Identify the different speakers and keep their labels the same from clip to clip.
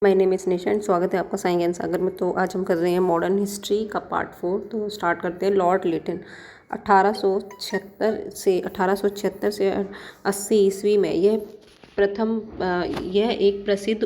Speaker 1: My name is Nisha and स्वागत है आपका साइंस ज्ञान सागर में। तो आज हम कर रहे हैं मॉडर्न हिस्ट्री का पार्ट 4। तो स्टार्ट करते हैं। लॉर्ड लिटन 1876 से 80 ईस्वी में यह एक प्रसिद्ध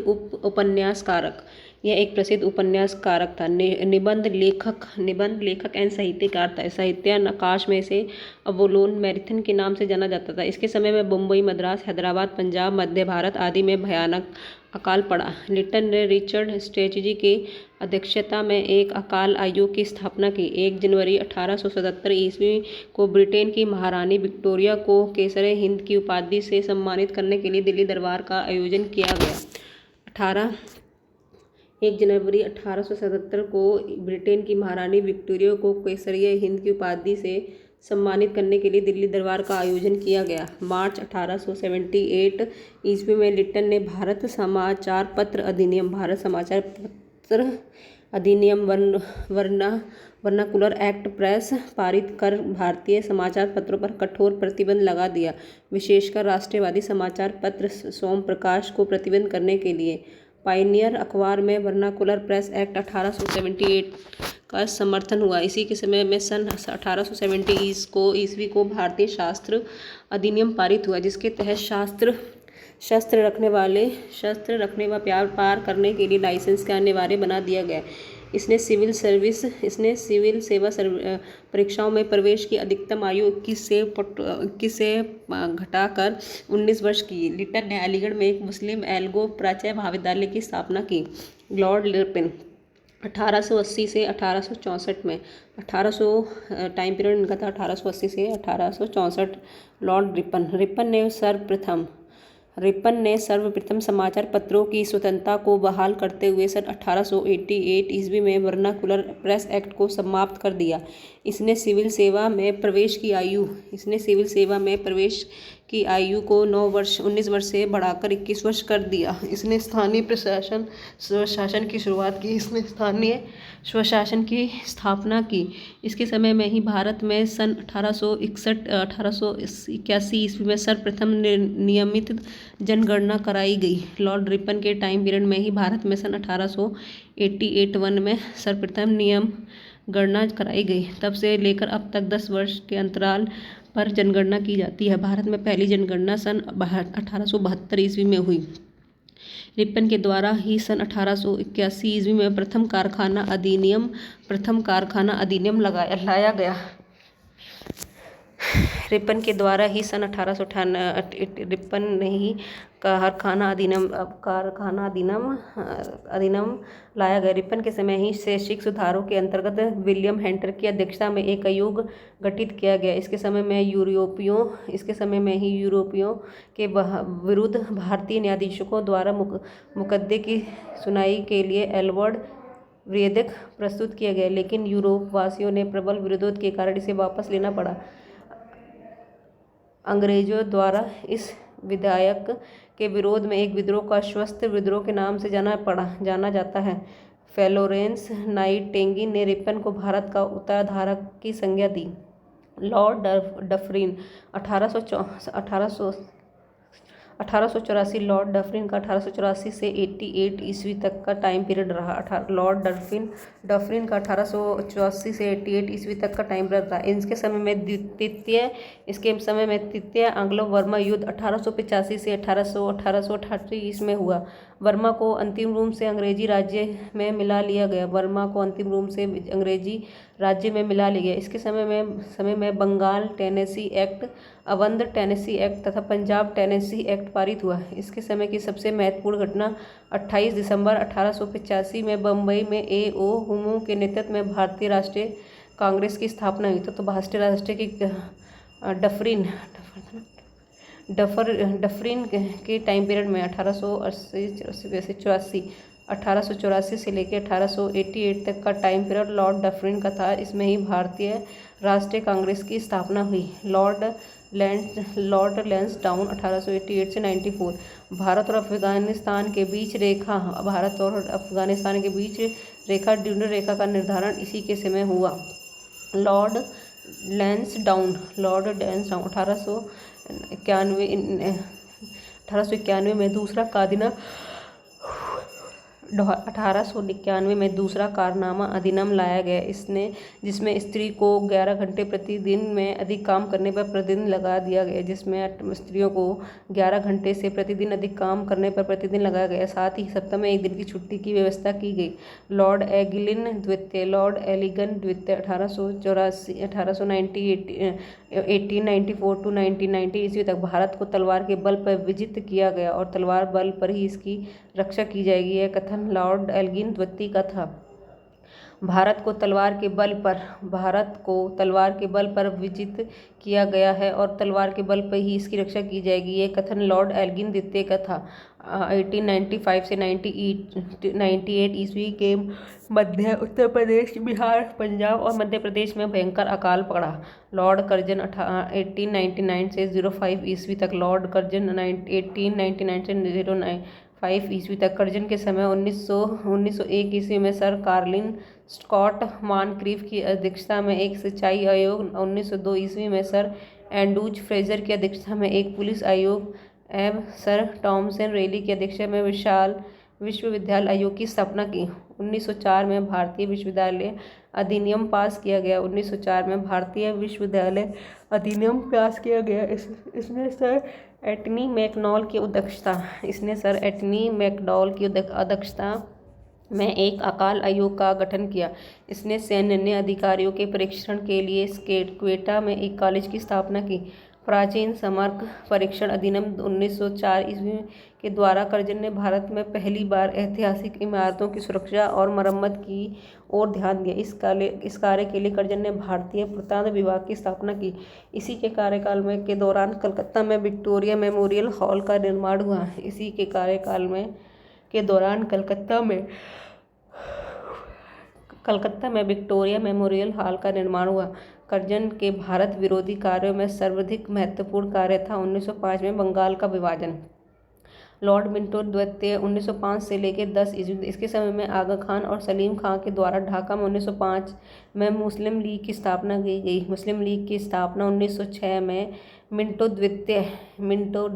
Speaker 1: उपन्यासकारक था। निबंध लेखक एंड साहित्यकार था। साहित्य नकाश में से अवलोकन मैराथन के नाम से जाना जाता था। इसके समय में मुंबई, मद्रास, हैदराबाद, पंजाब, मध्य भारत आदि में भयानक अकाल पड़ा। लिटन ने रिचर्ड स्ट्रेटजी की अध्यक्षता में एक अकाल आयोग की स्थापना की। 1 जनवरी 1877 ईस्वी को ब्रिटेन की महारानी विक्टोरिया को केसरे हिंद की उपाधि से सम्मानित करने के लिए दिल्ली दरबार का आयोजन किया गया। 1 जनवरी 1877 को ब्रिटेन की महारानी विक्टोरिया को केसरिया हिंद की उपाधि से सम्मानित करने के लिए दिल्ली दरबार का आयोजन किया गया। मार्च 1878 ईस्वी में लिटन ने भारत समाचार पत्र अधिनियम वर्नाकुलर एक्ट प्रेस पारित कर भारतीय समाचार पत्रों पर कठोर प्रतिबंध लगा दिया, विशेषकर राष्ट्रवादी समाचार पत्र सोम प्रकाश को प्रतिबंध करने के लिए। पायनियर अखबार में वर्नाकुलर प्रेस एक्ट 1878 का समर्थन हुआ। इसी के समय में सन 1870 ईस्वी को भारतीय शस्त्र अधिनियम पारित हुआ, जिसके तहत शस्त्र रखने व व्यापार करने के लिए लाइसेंस का अनिवार्य बना दिया गया। इसने सिविल सेवा परीक्षाओं में प्रवेश की अधिकतम आयु 21 से घटाकर 19 वर्ष की। लिटन ने अलीगढ़ में एक मुस्लिम एंग्लो प्राच्य महाविद्यालय की स्थापना की। लॉर्ड लिटन 1880 से 1864 में 1800 टाइम पीरियड इनका था 1880 से 1864। लॉर्ड रिपन ने सर्वप्रथम समाचार पत्रों की स्वतंत्रता को बहाल करते हुए सन 1888 ईस्वी में वर्नाकुलर प्रेस एक्ट को समाप्त कर दिया। इसने सिविल सेवा में प्रवेश की आयु को 19 वर्ष से बढ़ाकर 21 वर्ष कर दिया। इसने स्थानीय स्वशासन की स्थापना की। इसके समय में ही भारत में सन 1881 ईस्वी में सर्वप्रथम नियमित जनगणना कराई गई। लॉर्ड रिपन के टाइम पीरियड में ही भारत में सन 1881 में सर्वप्रथम नियम गणना कराई गई। तब से लेकर अब तक 10 वर्ष के अंतराल पर जनगणना की जाती है। भारत में पहली जनगणना सन 1872 ईस्वी में हुई। रिपन के द्वारा ही सन 1881 ईस्वी में प्रथम कारखाना अधिनियम लाया गया। रिपन के द्वारा ही सन 1898 रिपन ने ही कारखाना अधिनियम लाया गया। रिपन के समय ही शैक्षिक सुधारों के अंतर्गत विलियम हंटर की अध्यक्षता में एक आयोग गठित किया गया। इसके समय में ही यूरोपियों के विरुद्ध भारतीय न्यायाधीशों द्वारा मुकदमे की सुनवाई के लिए एल्वर्ड विधेयक प्रस्तुत किया गया, लेकिन यूरोप वासियों ने प्रबल विरोध के कारण इसे वापस लेना पड़ा। अंग्रेजों द्वारा इस विधेयक के विरोध में एक विद्रोह को सशस्त्र विद्रोह के नाम से जाना जाता है। फ्लोरेंस नाइटिंगेल ने रिपन को भारत का उत्तराधिकारी की संज्ञा दी। लॉर्ड डफरिन 1884 लॉर्ड डफरिन का 1884 से 88 ईस्वी तक का टाइम पीरियड रहा। लॉर्ड डफरिन का 1884 से 88 ईस्वी तक का टाइम पीरियड रहा। इसके समय में तृतीय एंग्लो बर्मा युद्ध 1885 से 1888 ईस्वी में हुआ। बर्मा को अंतिम रूप से अंग्रेजी राज्य में मिला लिया गया। इसके समय में Bengal tenancy act, Awadh tenancy act तथा पंजाब टेनेसी एक्ट पारित हुआ। इसके समय की सबसे महत्वपूर्ण घटना 28 दिसंबर 1885 में बम्बई में A.O. हुमू के नेतृत्व में भारतीय राष्ट्रीय कांग्रेस की स्थापना हुई। तो भारतीय राष्ट्रीय की डफरिन के टाइम पीरियड में 1884 से लेकर 1888 तक का टाइम पीरियड लॉर्ड डफरिन का था। इसमें ही भारतीय राष्ट्रीय कांग्रेस की स्थापना हुई। लॉर्ड लैंसडाउन 1888 से 94। भारत और अफगानिस्तान के बीच ड्यूरन रेखा का निर्धारण इसी के समय हुआ। लॉर्ड लैंसडाउन 1891 में दूसरा 1891 में दूसरा कारनामा अधिनियम लाया गया जिसमें स्त्री को 11 घंटे प्रतिदिन में अधिक काम करने पर प्रतिदिन लगा दिया गया जिसमें स्त्रियों को 11 घंटे से प्रतिदिन अधिक काम करने पर प्रतिदिन लगाया गया। साथ ही सप्ताह में एक दिन की छुट्टी की व्यवस्था की गई। लॉर्ड एलिगन द्वितीय 1894 टू 1990 ईस्वी तक भारत को तलवार के बल पर विजित किया गया और तलवार बल पर ही इसकी रक्षा की जाएगी, यह कथन लॉर्ड एलिगन द्वितीय का था। भारत को तलवार के बल पर विजित किया गया है और तलवार के बल पर ही इसकी रक्षा की जाएगी, यह कथन लॉर्ड एलिगन द्वितीय का था। 1895 से 98 ईस्वी के मध्य उत्तर प्रदेश, बिहार, पंजाब और मध्य प्रदेश में भयंकर अकाल पड़ा। लॉर्ड कर्जन 1899 से 05 ईस्वी तक लॉर्ड कर्जन 1899 से 05 ईस्वी तक कर्जन के समय 1901 ईस्वी में सर कार्लिन स्कॉट मॉनक्रीफ की अध्यक्षता में एक सिंचाई आयोग, 1902 ईस्वी में सर एंड्रूज फ्रेजर की अध्यक्षता में एक पुलिस आयोग एवं सर टॉमसन रेली की अध्यक्षता में विशाल विश्वविद्यालय आयोग की स्थापना की। 1904 में भारतीय विश्वविद्यालय अधिनियम पास किया गया। 1904 में भारतीय विश्वविद्यालय अधिनियम पास किया गया। इसने सर एंटनी मैकडॉल की अध्यक्षता में एक अकाल आयोग का गठन किया। इसने सैन्य अधिकारियों के परीक्षण के लिए क्वेटा में एक कॉलेज की स्थापना की। प्राचीन समर्क परीक्षण अधिनियम 1904 ईस्वी के द्वारा कर्जन ने भारत में पहली बार ऐतिहासिक इमारतों की सुरक्षा और मरम्मत की ओर ध्यान दिया। इस कार्य के लिए कर्जन ने भारतीय पुरातत्व विभाग की स्थापना की। इसी के कार्यकाल के दौरान कलकत्ता में विक्टोरिया मेमोरियल हॉल का निर्माण हुआ। कलकत्ता में विक्टोरिया मेमोरियल हॉल का निर्माण हुआ। कर्जन के भारत विरोधी कार्यों में सर्वाधिक महत्वपूर्ण कार्य था 1905 में बंगाल का विभाजन। लॉर्ड मिंटो द्वितीय 1905 से लेकर 10 ईस्वी, इसके समय में आगा खान और सलीम खां के द्वारा ढाका में 1905 में मुस्लिम लीग की स्थापना की गई। मुस्लिम लीग की स्थापना 1906 में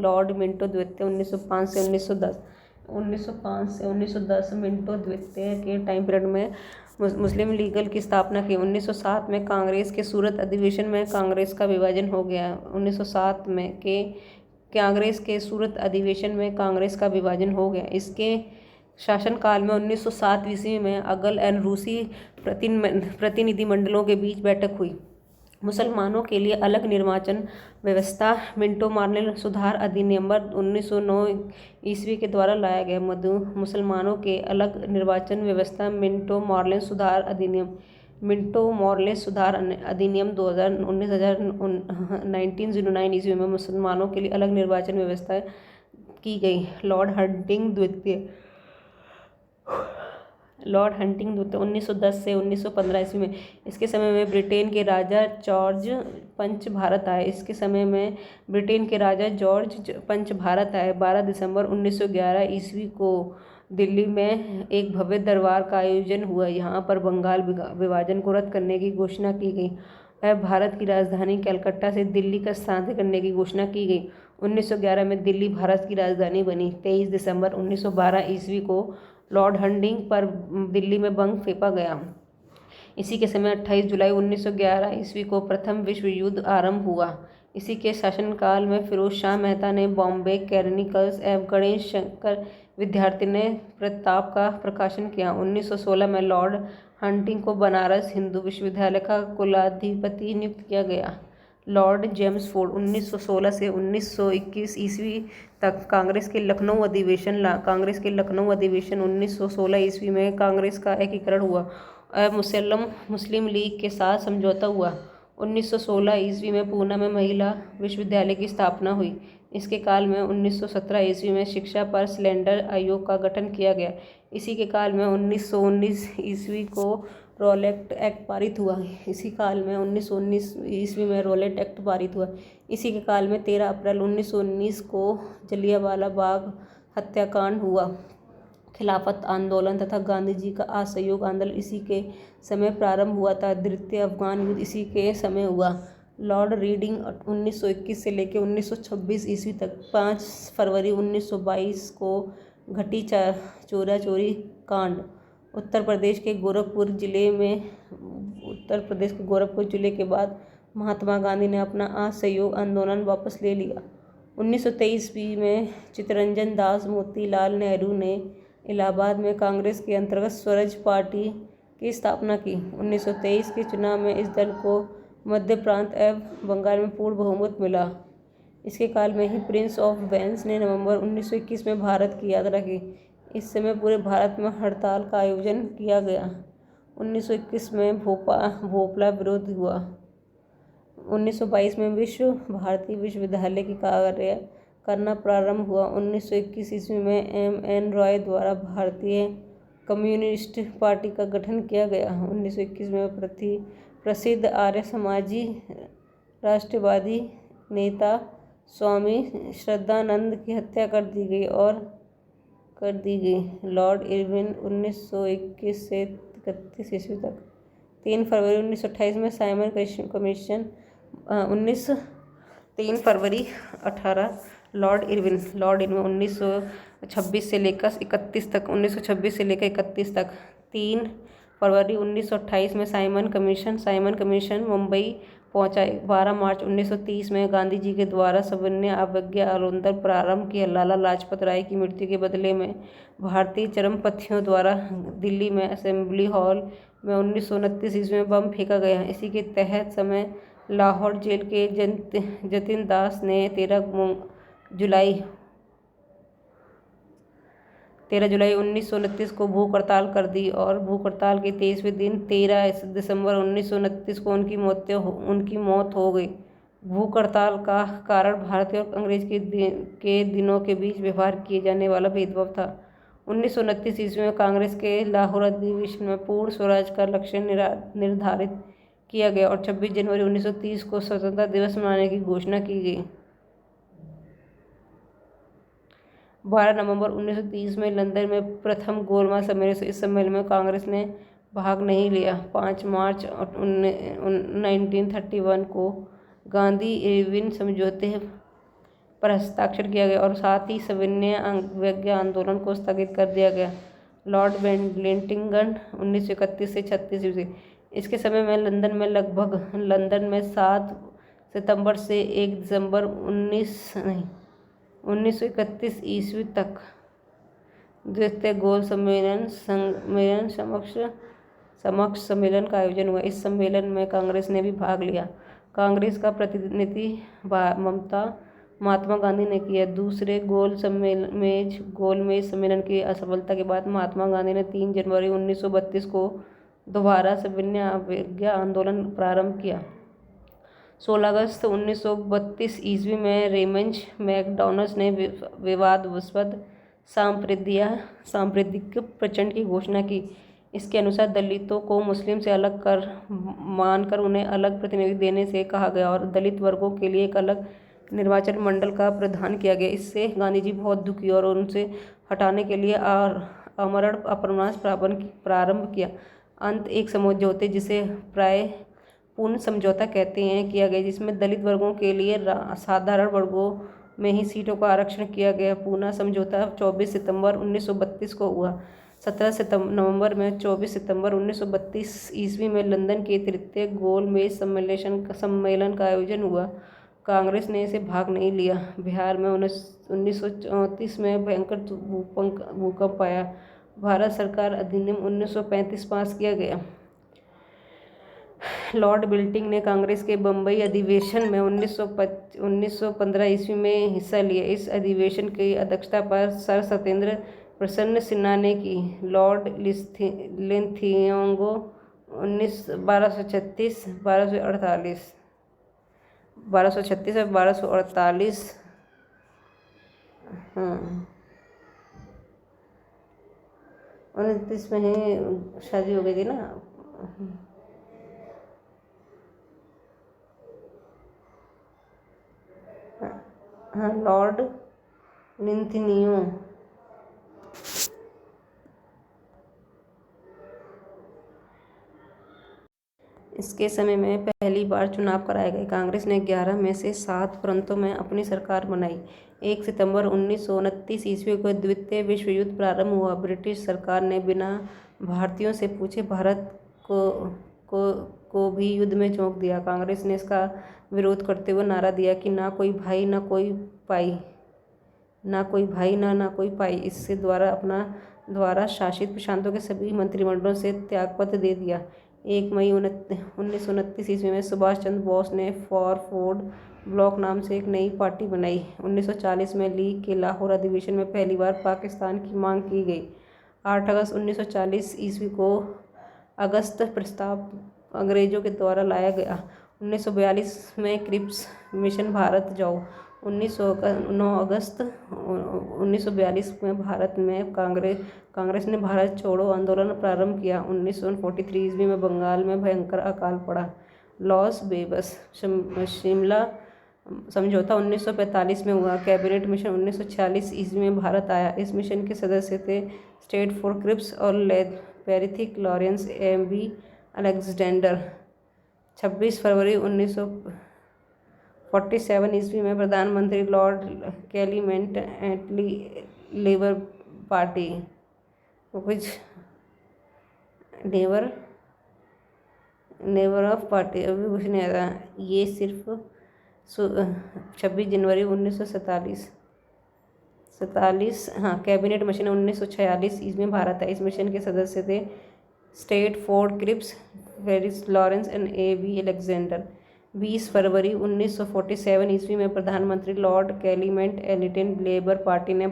Speaker 1: लॉर्ड मिंटो द्वितीय 1905 से 1910 मिंटो द्वितीय के टाइम पीरियड में मुस्लिम लीग की स्थापना की। 1907 में कांग्रेस के सूरत अधिवेशन में कांग्रेस का विभाजन हो गया। 1907 में कांग्रेस के सूरत अधिवेशन में कांग्रेस का विभाजन हो गया। इसके शासनकाल में 1907 ईस्वी में अगल एवं रूसी प्रतिनिधिमंडलों के बीच बैठक हुई। मुसलमानों के लिए अलग निर्वाचन व्यवस्था मिंटो मॉर्लेन सुधार अधिनियम 1909 ईस्वी के द्वारा लाया गया। मुसलमानों के अलग निर्वाचन व्यवस्था मिंटो मॉर्लेन सुधार अधिनियम 1909 ईस्वी में मुसलमानों के लिए अलग निर्वाचन व्यवस्था की गई। लॉर्ड हंटिंग द्वितीय 1910 से 1915 ईस्वी में, इसके समय में ब्रिटेन के राजा जॉर्ज पंच भारत आए। 12 दिसंबर 1911 ईस्वी को दिल्ली में एक भव्य दरबार का आयोजन हुआ। यहाँ पर बंगाल विभाजन को रद्द करने की घोषणा की गई और भारत की राजधानी कलकत्ता से दिल्ली का स्थानांतरण करने की घोषणा की गई। 1911 में दिल्ली भारत की राजधानी बनी। 23 दिसंबर 1912 ईस्वी को लॉर्ड हंटिंग पर दिल्ली में बम फेंका गया। इसी के समय 28 जुलाई 1911 ईस्वी को प्रथम विश्व युद्ध आरंभ हुआ। इसी के शासनकाल में फिरोज शाह मेहता ने बॉम्बे क्रॉनिकल्स एवं गणेश शंकर विद्यार्थी प्रताप का प्रकाशन किया। 1916 में लॉर्ड हंटिंग को बनारस हिंदू विश्वविद्यालय का कुलाधिपति नियुक्त किया गया। लॉर्ड जेम्सफोर्ड 1916 से 1921 ईस्वी तक कांग्रेस के लखनऊ अधिवेशन 1916 ईस्वी में कांग्रेस का एकीकरण हुआ और मुस्लिम लीग के साथ समझौता हुआ। 1916 ईस्वी में पूना में महिला विश्वविद्यालय की स्थापना हुई। इसके काल में 1917 ईस्वी में शिक्षा पर सिलेंडर आयोग का गठन किया गया। इसी के काल में 1919 ईस्वी को रॉलेट एक्ट पारित हुआ। इसी काल में 1919 ईस्वी में रॉलेट एक्ट पारित हुआ। इसी के काल में 13 अप्रैल 1919 को जलियांवाला बाग हत्याकांड हुआ। खिलाफत आंदोलन तथा गांधी जी का असहयोग आंदोलन इसी के समय प्रारंभ हुआ था। द्वितीय अफगान युद्ध इसी के समय हुआ। लॉर्ड रीडिंग 1921 से लेकर 1926 ईस्वी तक 5 फरवरी 1922 को घटी चोरा चोरी कांड। उत्तर प्रदेश के गोरखपुर जिले के बाद महात्मा गांधी ने अपना असहयोग आंदोलन वापस ले लिया। 1923 ईस्वी में चित्तरंजन दास मोतीलाल नेहरू ने इलाहाबाद में कांग्रेस के अंतर्गत स्वराज पार्टी की स्थापना की। 1923 के चुनाव में इस दल को मध्य प्रांत एवं बंगाल में पूर्ण बहुमत मिला। इसके काल में ही प्रिंस ऑफ वेल्स ने नवंबर 1921 में भारत की यात्रा की। इस समय पूरे भारत में हड़ताल का आयोजन किया गया। 1921 में भोपाल विरोध हुआ। 1922 में विश्व भारती विश्वविद्यालय की कार्य करना प्रारंभ हुआ। 1921 ईस्वी में M.N. रॉय द्वारा भारतीय कम्युनिस्ट पार्टी का गठन किया गया। 1921 में प्रसिद्ध आर्य समाजी राष्ट्रवादी नेता स्वामी श्रद्धानंद की हत्या कर दी गई। लॉर्ड इरविन 1921 से 31 ईस्वी तक। 3 फरवरी 1928 में साइमन कमीशन 3 फरवरी 18 लॉर्ड इरविन 1926 से लेकर 31 तक 3 फरवरी 1928 में साइमन कमीशन मुंबई पहुंचा। 12 मार्च 1930 में गांधी जी के द्वारा सविनय अवज्ञा आंदोलन प्रारंभ किया। लाला लाजपत राय की मृत्यु के बदले में भारतीय चरमपंथियों द्वारा दिल्ली में असेंबली हॉल में 1929 ईस्वी में बम फेंका गया। इसी के तहत समय लाहौर जेल के जतिन दास ने 13 जुलाई 1929 को भूख हड़ताल कर दी और भूख हड़ताल के 23वें दिन 13 दिसंबर 1929 को उनकी मौत हो गई। भूख हड़ताल का कारण भारतीय और अंग्रेज के दिनों के बीच व्यवहार किए जाने वाला भेदभाव था। 1929 ईस्वी में कांग्रेस के लाहौर अधिवेशन में पूर्ण स्वराज का लक्ष्य निर्धारित किया गया और 26 जनवरी 1930 को स्वतंत्रता दिवस मनाने की घोषणा की गई। 12 नवंबर 1930 में लंदन में प्रथम गोलमाल सम्मेलन। इस सम्मेलन में कांग्रेस ने भाग नहीं लिया। 5 मार्च 1931 को गांधी इरविन समझौते पर हस्ताक्षर किया गया और साथ ही सविनय अवज्ञा आंदोलन को स्थगित कर दिया गया। लॉर्ड वेलिंगटन 1931 से 36 ईस्वी। इसके समय में लंदन में 7 सितंबर से 1 दिसंबर 1931 ईस्वी तक द्वितीय गोल समक्ष सम्मेलन का आयोजन हुआ। इस सम्मेलन में कांग्रेस ने भी भाग लिया। कांग्रेस का प्रतिनिधित्व महात्मा गांधी ने किया। दूसरे गोलमेज सम्मेलन की असफलता के बाद महात्मा गांधी ने 3 जनवरी 1932 को दोबारा सविनय अवज्ञा आंदोलन प्रारंभ किया। 16 अगस्त 1932 ईस्वी में रेमंड मैकडॉनल्ड ने विवादास्पद सांप्रदायिक प्रचंड की घोषणा की। इसके अनुसार दलितों को मुस्लिम से अलग मानकर उन्हें अलग प्रतिनिधि देने से कहा गया और दलित वर्गों के लिए एक अलग निर्वाचन मंडल का प्रावधान किया गया। इससे गांधी जी बहुत दुखी और उनसे हटाने के लिए आमरण अप्रमाण प्रारंभ किया। अंत एक समझौते जिसे प्राय पूर्ण समझौता कहते हैं किया गया, जिसमें दलित वर्गों के लिए साधारण वर्गों में ही सीटों का आरक्षण किया गया। पूना समझौता 24 सितंबर 1932 को हुआ। 17 नवंबर में 24 सितंबर 1932 ईस्वी में लंदन के तृतीय गोलमेज सम्मेलन का आयोजन हुआ। कांग्रेस ने इसे भाग नहीं लिया। बिहार में 1934 में भयंकर भूकंप आया। भारत सरकार अधिनियम 1935 पास किया गया। लॉर्ड बिल्टिंग ने कांग्रेस के बम्बई अधिवेशन में 1915 ईस्वी में हिस्सा लिया। इस अधिवेशन की अध्यक्षता पर सर सत्येंद्र प्रसन्न सिन्हा ने की। लॉर्ड लिंथियोंगो 1236 और 1248 29 में ही शादी हो गई थी ना। हाँ, लॉर्ड लिंथियों इसके समय में पहली बार चुनाव कराए गए। कांग्रेस ने 11 में से 7 प्रांतों में अपनी सरकार बनाई। 1 सितंबर 1929 ईस्वी को द्वितीय विश्व युद्ध प्रारंभ हुआ। ब्रिटिश सरकार ने बिना भारतीयों से पूछे भारत को भी युद्ध में झोंक दिया। कांग्रेस ने इसका विरोध करते हुए नारा दिया कि ना कोई भाई ना कोई पाई, ना कोई भाई ना कोई पाई। इससे द्वारा शासित प्रांतों के सभी मंत्रिमंडलों से त्यागपत्र दे दिया। 1 मई 1929 ईस्वी में सुभाष चंद्र बोस ने फॉरवर्ड ब्लॉक नाम से एक नई पार्टी बनाई। 1940 में लीग के लाहौर अधिवेशन में पहली बार पाकिस्तान की मांग की गई। 8 अगस्त 1940 ईस्वी को अगस्त प्रस्ताव अंग्रेजों के द्वारा लाया गया। 1942 में क्रिप्स मिशन भारत जाओ। 9 अगस्त 1942 में भारत में कांग्रेस ने भारत छोड़ो आंदोलन प्रारंभ किया। 1943 ईस्वी में बंगाल में भयंकर अकाल पड़ा। लॉस वेगस शिमला समझौता 1945 में हुआ। कैबिनेट मिशन 1946 ईस्वी में भारत आया। इस मिशन के सदस्य थे स्टैटफोर्ड क्रिप्स और पेरिथिक लॉरेंस एम.बी. अलेक्जेंडर। 26 फरवरी 1947 ईस्वी में प्रधानमंत्री Lord Clement Attlee labour party नेवर ऑफ पार्टी अभी कुछ नहीं आता। ये सिर्फ 26 जनवरी 1947 कैबिनेट मिशन 1946 ईस्वी में भारत आया। इस मिशन के सदस्य थे Stafford Cripps, Pethick Lawrence and A B. Alexander. 20 फरवरी 1947 ईस्वी में प्रधानमंत्री Lord Clement Attlee labour Party ने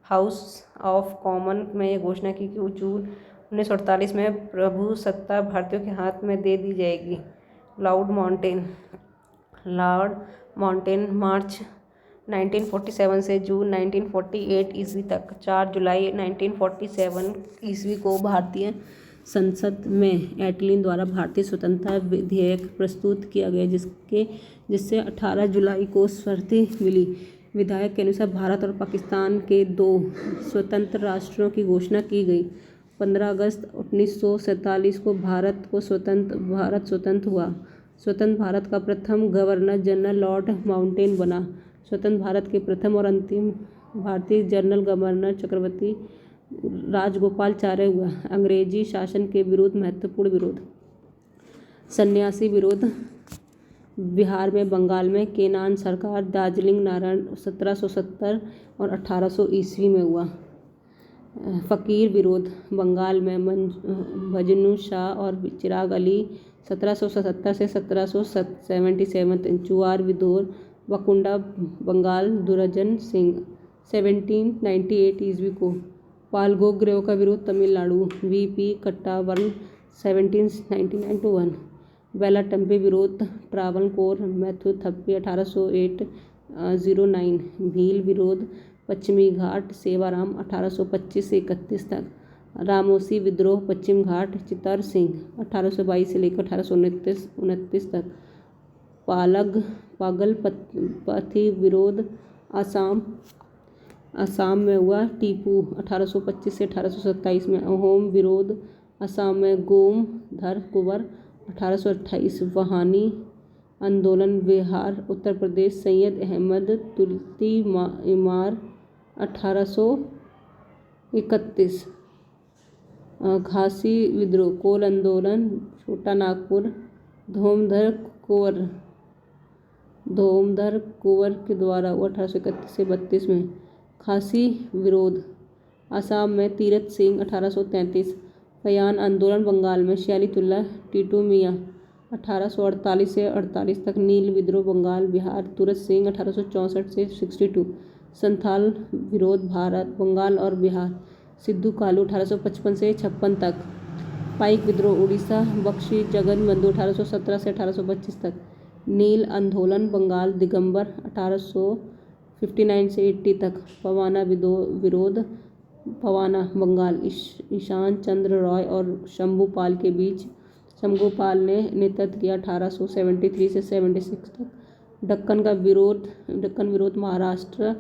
Speaker 1: हाउस ऑफ कॉमन में यह घोषणा की कि जून 1948 में प्रभुसत्ता भारतीयों के हाथ में दे दी जाएगी। लॉर्ड माउंटेन मार्च 1947 से जून 1948 ईस्वी तक। 4 जुलाई 1947 ईस्वी को भारतीय संसद में एटली द्वारा भारतीय स्वतंत्रता विधेयक प्रस्तुत किया गया, जिससे 18 जुलाई को स्वीकृति मिली। विधेयक के अनुसार भारत और पाकिस्तान के 2 स्वतंत्र राष्ट्रों की घोषणा की गई। 15 अगस्त 1947 को भारत स्वतंत्र हुआ। स्वतंत्र भारत का प्रथम गवर्नर जनरल लॉर्ड माउंटेन बना। स्वतंत्र भारत के प्रथम और अंतिम भारतीय जनरल गवर्नर चक्रवर्ती राजगोपालाचारी हुआ। अंग्रेजी शासन के विरुद्ध महत्वपूर्ण विरोध। सन्यासी विरोध। बिहार में, बंगाल में केनान सरकार, दार्जिलिंग नारायण 1770 और 1800 ईस्वी में हुआ। फ़कीर विरोध। बंगाल में मजनू शाह और चिराग अली 1777 से 1777। चुआर विद्रोह। वकुंडा बंगाल दुर्जन सिंह 1798 ईस्वी को। पालगोग्रह का विरोध तमिलनाडु। वी.पी. कट्टावरन 1799-1। बेलाटम्पे विरोध ट्रावनकोर मैथुथप्पी 1808-09। भील विरोध पश्चिमी घाट सेवाराम 1825 से 31 तक। रामोसी विद्रोह पश्चिम घाट चित्तर सिंह 1822 से लेकर 1829 तक। पागलपथी विरोध असम में हुआ। टीपू 1825 से 1827 में। अहोम विरोध असम में। गोमधर कुंवर 1828। वहानी आंदोलन बिहार उत्तर प्रदेश। सैयद अहमद तुर्की इमार 1831। घासी विद्रोह। कोल आंदोलन छोटा नागपुर। धोमधर कुंवर के द्वारा 1831 से 32 में। खासी विरोध असम में। तीरथ सिंह 1833। फयान आंदोलन बंगाल में। शयालीतुल्ला टीटू मियाँ 1848 से 48 तक। नील विद्रोह बंगाल बिहार। तुरत सिंह 1864 से 62। संथाल विरोध भारत बंगाल और बिहार। सिद्धू कालू 1855 से 56 तक। पाइक विद्रोह उड़ीसा। बख्शी जगन बंधु 1817 से 1825 तक। नील आंदोलन बंगाल दिगंबर 1859 से 80 तक। पवाना विरोध पवाना बंगाल। ईशान चंद्र रॉय और शंभूपाल के बीच। शंभूपाल ने नेतृत्व किया 1873 से 76 तक। दक्कन विरोध महाराष्ट्र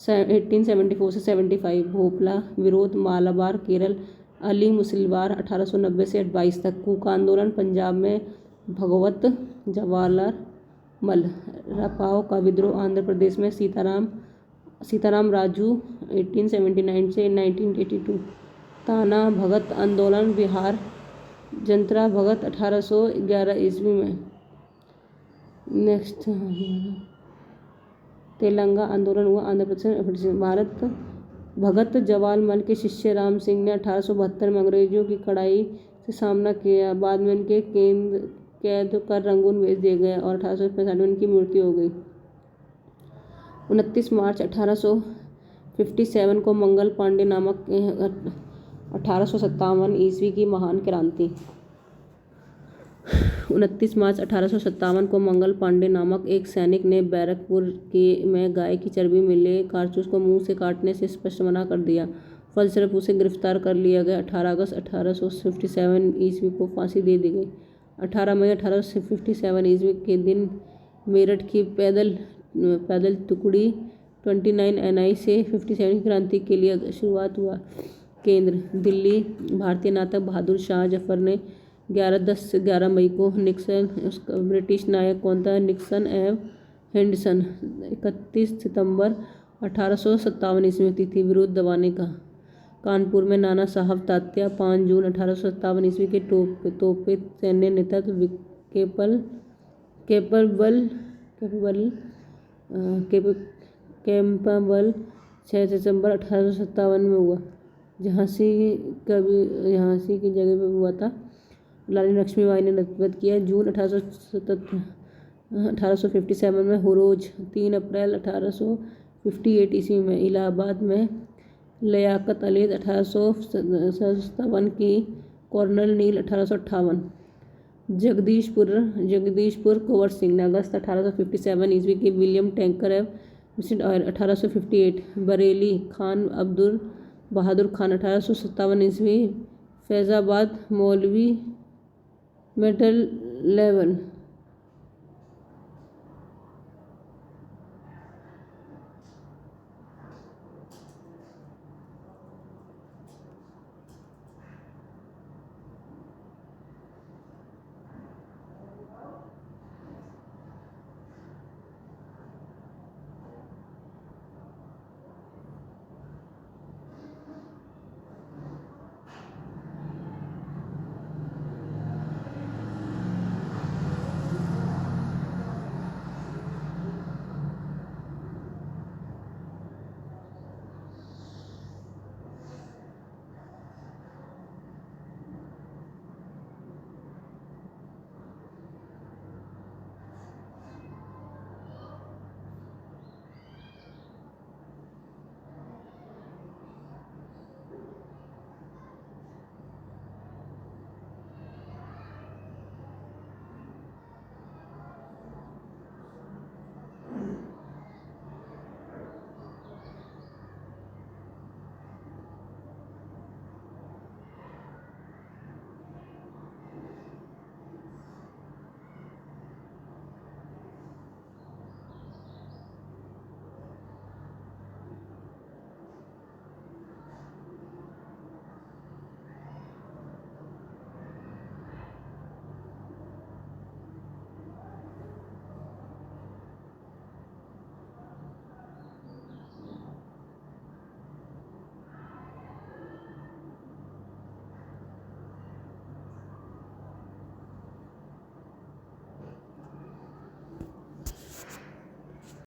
Speaker 1: 1874 से 75। भोपला विरोध मालाबार केरल। अली मुसलियार 1890 से 22 तक। कूका आंदोलन पंजाब में। भगवत जवाहरलाल मल। रापाव का विद्रोह आंध्र प्रदेश में। सीताराम सीताराम राजू 1879 से 1982। ताना भगत आंदोलन बिहार, जनता भगत 1811 ईस्वी में। नेक्स्ट तेलंगा आंदोलन हुआ आंध्र प्रदेश। भारत भगत जवाहरलाल के शिष्य राम सिंह ने 1872 में अंग्रेजों की कड़ाई से सामना किया। बाद में उनके कैद कर रंगून भेज दिए गए और 1865 में उनकी मृत्यु हो गई। 29 मार्च 1857 को मंगल पांडे नामक 1857 ईस्वी की महान क्रांति। 29 मार्च 1857 को मंगल पांडे नामक एक सैनिक ने बैरकपुर में गाय की चर्बी मिले कारतूस को मुंह से काटने से स्पष्ट मना कर दिया। फलस्वरूप उसे गिरफ्तार कर लिया गया। 18 अगस्त 1857 ईस्वी को फांसी दे दी गई। 18 मई 1857 ईस्वी के दिन मेरठ की पैदल टुकड़ी 29 NI से 57 की क्रांति के लिए शुरुआत हुआ। केंद्र दिल्ली। भारतीय नायक बहादुर शाह जफर ने 11 मई को निक्सन, ब्रिटिश नायक कौन था? निक्सन एवं हेंडरसन। 31 सितंबर 1857 ईस्वी में तिथि विरोध दबाने का। कानपुर में नाना साहब तात्या 5 जून 1857 ईस्वी के तोपे सैन्य नेतृत्व कैंपबेल 6 दिसंबर 1857 में हुआ। झांसी की जगह पर हुआ था। रानी लक्ष्मीबाई ने नेतृत्व किया। जून 1857 में हुरोज। 3 अप्रैल 1858 ईस्वी में इलाहाबाद में लियाकत अली 1857 की। कर्नल नील 1858। जगदीशपुर कुंवर सिंह ने अगस्त 1857 ईस्वी के। विलियम टैंकर एवं मिस्टर ऑयल 1858। बरेली खान अब्दुल बहादुर खान 1857 ईस्वी। फैजाबाद मौलवी मेटल 11।